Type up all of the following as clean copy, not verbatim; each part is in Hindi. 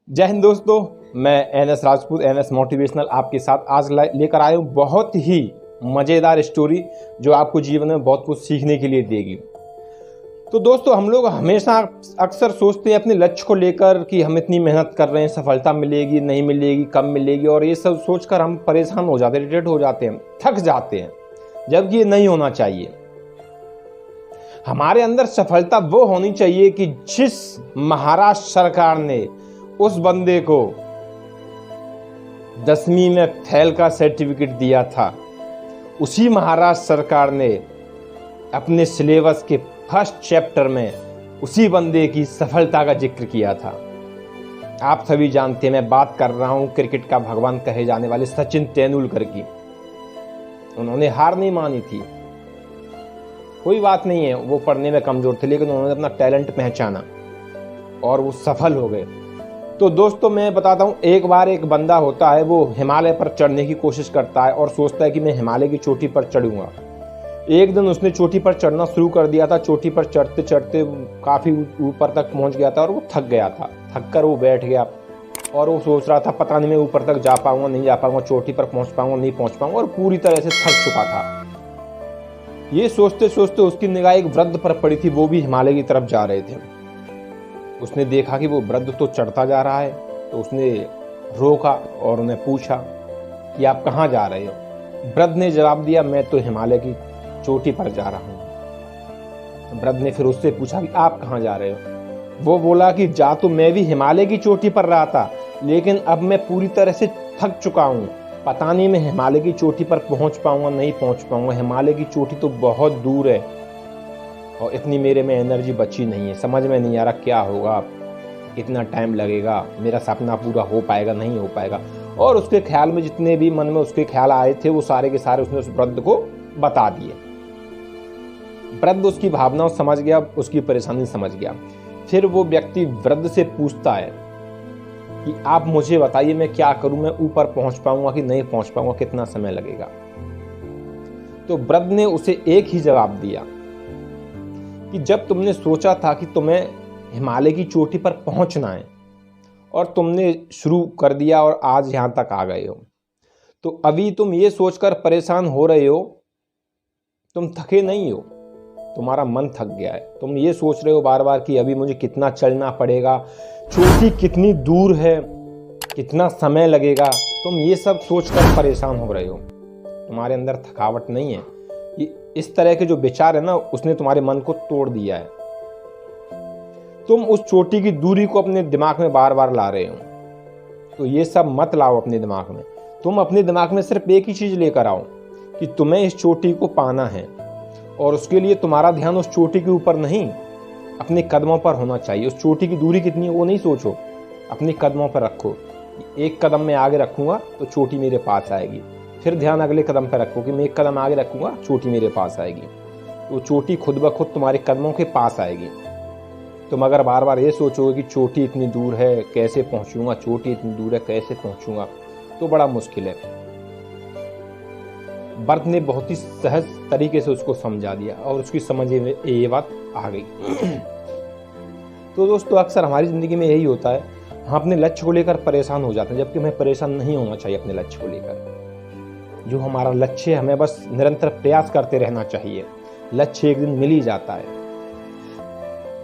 जय हिंद दोस्तों, मैं एनएस राजपूत एनएस मोटिवेशनल आपके साथ आज लेकर आया हूँ बहुत ही मज़ेदार स्टोरी जो आपको जीवन में बहुत कुछ सीखने के लिए देगी। तो दोस्तों, हम लोग हमेशा अक्सर सोचते हैं अपने लक्ष्य को लेकर कि हम इतनी मेहनत कर रहे हैं, सफलता मिलेगी नहीं मिलेगी, कब मिलेगी, और ये सब सोचकर हम परेशान हो जाते हैं, इरिटेट हो जाते हैं, थक जाते हैं, जबकि ये नहीं होना चाहिए। हमारे अंदर सफलता वो होनी चाहिए कि जिस महाराष्ट्र सरकार ने उस बंदे को 10वीं में फेल का सर्टिफिकेट दिया था, उसी महाराष्ट्र सरकार ने अपने सिलेबस के फर्स्ट चैप्टर में उसी बंदे की सफलता का जिक्र किया था। आप सभी जानते हैं, मैं बात कर रहा हूं क्रिकेट का भगवान कहे जाने वाले सचिन तेंदुलकर की। उन्होंने हार नहीं मानी थी, कोई बात नहीं है, वो पढ़ने में कमजोर थे, लेकिन उन्होंने अपना टैलेंट पहचाना और वो सफल हो गए। तो दोस्तों, मैं बताता हूँ, एक बार एक बंदा होता है, वो हिमालय पर चढ़ने की कोशिश करता है और सोचता है कि मैं हिमालय की चोटी पर चढ़ूंगा। एक दिन उसने चोटी पर चढ़ना शुरू कर दिया था। चोटी पर चढ़ते चढ़ते काफी ऊपर तक पहुंच गया था और वो थक गया था। थक कर वो बैठ गया और वो सोच रहा था, पता नहीं मैं ऊपर तक जा पाऊंगा नहीं जा पाऊंगा, चोटी पर पहुंच पाऊंगा नहीं पहुंच पाऊंगा, और पूरी तरह से थक चुका था। ये सोचते सोचते उसकी निगाह एक वृद्ध पर पड़ी थी, वो भी हिमालय की तरफ जा रहे थे। उसने देखा कि वो वृद्ध तो चढ़ता जा रहा है, तो उसने रोका और उन्हें पूछा कि आप कहाँ जा रहे हो। वृद्ध ने जवाब दिया, मैं तो हिमालय की चोटी पर जा रहा हूँ। वृद्ध ने फिर उससे पूछा कि आप कहाँ जा रहे हो। वो बोला कि जा तो मैं भी हिमालय की चोटी पर रहा था, लेकिन अब मैं पूरी तरह से थक चुका हूँ, पता नहीं मैं हिमालय की चोटी पर पहुंच पाऊंगा नहीं पहुंच पाऊंगा। हिमालय की चोटी तो बहुत दूर है और इतनी मेरे में एनर्जी बची नहीं है, समझ में नहीं आ रहा क्या होगा, कितना टाइम लगेगा, मेरा सपना पूरा हो पाएगा नहीं हो पाएगा। और उसके ख्याल में जितने भी मन में उसके ख्याल आए थे, वो सारे के सारे उसने उस वृद्ध को बता दिए। वृद्ध उसकी भावनाओं समझ गया, उसकी परेशानी समझ गया। फिर वो व्यक्ति वृद्ध से पूछता है कि आप मुझे बताइए, मैं क्या करूं, मैं ऊपर पहुंच पाऊंगा कि नहीं पहुंच पाऊंगा, कितना समय लगेगा। तो वृद्ध ने उसे एक ही जवाब दिया कि जब तुमने सोचा था कि तुम्हें हिमालय की चोटी पर पहुंचना है और तुमने शुरू कर दिया और आज यहां तक आ गए हो, तो अभी तुम ये सोचकर परेशान हो रहे हो, तुम थके नहीं हो, तुम्हारा मन थक गया है। तुम ये सोच रहे हो बार बार कि अभी मुझे कितना चलना पड़ेगा, चोटी कितनी दूर है, कितना समय लगेगा, तुम ये सब सोचकर परेशान हो रहे हो। तुम्हारे अंदर थकावट नहीं है। इस तरह के जो विचार है ना, उसने तुम्हारे मन को तोड़ दिया है। तुम उस चोटी की दूरी को अपने दिमाग में बार बार ला रहे हो। तो ये सब मत लाओ अपने दिमाग में। तुम अपने दिमाग में सिर्फ एक ही चीज लेकर आओ कि तुम्हें इस चोटी को पाना है, और उसके लिए तुम्हारा ध्यान उस चोटी के ऊपर नहीं, अपने कदमों पर होना चाहिए। उस चोटी की दूरी कितनी है वो नहीं सोचो, अपने कदमों पर रखो। एक कदम मैं आगे रखूंगा तो चोटी मेरे पास आएगी, फिर ध्यान अगले कदम पर रखो कि मैं एक कदम आगे रखूंगा, चोटी मेरे पास आएगी। तो चोटी खुद ब खुद तुम्हारे कदमों के पास आएगी। तुम अगर बार बार ये सोचोगे कि चोटी इतनी दूर है कैसे पहुंचूंगा, चोटी इतनी दूर है कैसे पहुंचूंगा, तो बड़ा मुश्किल है। वृद्ध ने बहुत ही सहज तरीके से उसको समझा दिया और उसकी समझ में ये बात आ गई। तो दोस्तों, अक्सर हमारी जिंदगी में यही होता है, हम अपने लक्ष्य को लेकर परेशान हो जाते हैं, जबकि हमें परेशान नहीं होना चाहिए अपने लक्ष्य को लेकर। जो हमारा लक्ष्य है, हमें बस निरंतर प्रयास करते रहना चाहिए। लक्ष्य एक दिन मिल ही जाता है।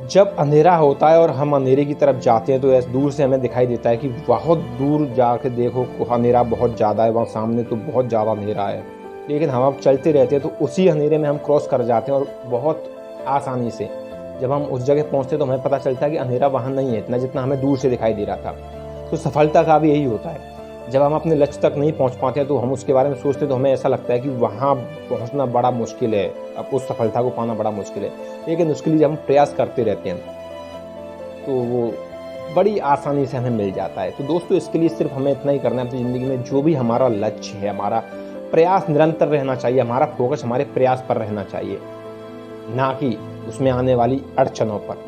जब अंधेरा होता है और हम अंधेरे की तरफ जाते हैं, तो ऐसे दूर से हमें दिखाई देता है कि बहुत दूर जाके देखो अंधेरा बहुत ज़्यादा है, वहाँ सामने तो बहुत ज़्यादा अंधेरा है। लेकिन हम अब चलते रहते हैं तो उसी अंधेरे में हम क्रॉस कर जाते हैं, और बहुत आसानी से जब हम उस जगह पहुँचते हैं तो हमें पता चलता है कि अंधेरा वहाँ नहीं है इतना जितना हमें दूर से दिखाई दे रहा था। तो सफलता का भी यही होता है। जब हम अपने लक्ष्य तक नहीं पहुंच पाते हैं तो हम उसके बारे में सोचते हैं, तो हमें ऐसा लगता है कि वहाँ पहुंचना बड़ा मुश्किल है, अब उस सफलता को पाना बड़ा मुश्किल है। लेकिन उसके लिए जब हम प्रयास करते रहते हैं तो वो बड़ी आसानी से हमें मिल जाता है। तो दोस्तों, इसके लिए सिर्फ हमें इतना ही करना है अपनी ज़िंदगी में, जो भी हमारा लक्ष्य है, हमारा प्रयास निरंतर रहना चाहिए, हमारा फोकस हमारे प्रयास पर रहना चाहिए, ना कि उसमें आने वाली अड़चनों पर।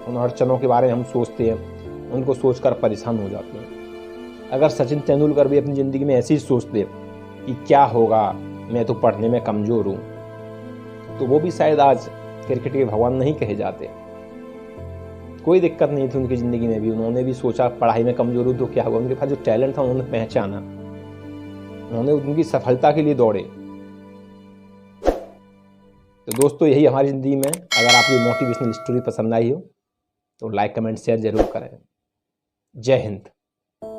उन अड़चनों के बारे में हम सोचते हैं, उनको सोचकर परेशान हो जाते हैं। अगर सचिन तेंदुलकर भी अपनी ज़िंदगी में ऐसे ही सोचते कि क्या होगा, मैं तो पढ़ने में कमज़ोर हूँ, तो वो भी शायद आज क्रिकेट के भगवान नहीं कहे जाते। कोई दिक्कत नहीं थी उनकी ज़िंदगी में भी। उन्होंने भी सोचा पढ़ाई में कमज़ोर हूँ तो क्या हुआ, उनके पास जो टैलेंट था उन्होंने पहचाना, उन्होंने उनकी सफलता के लिए दौड़े। तो दोस्तों यही हमारी ज़िंदगी में, अगर आपको मोटिवेशनल स्टोरी पसंद आई हो तो लाइक कमेंट शेयर ज़रूर करें। जय हिंद।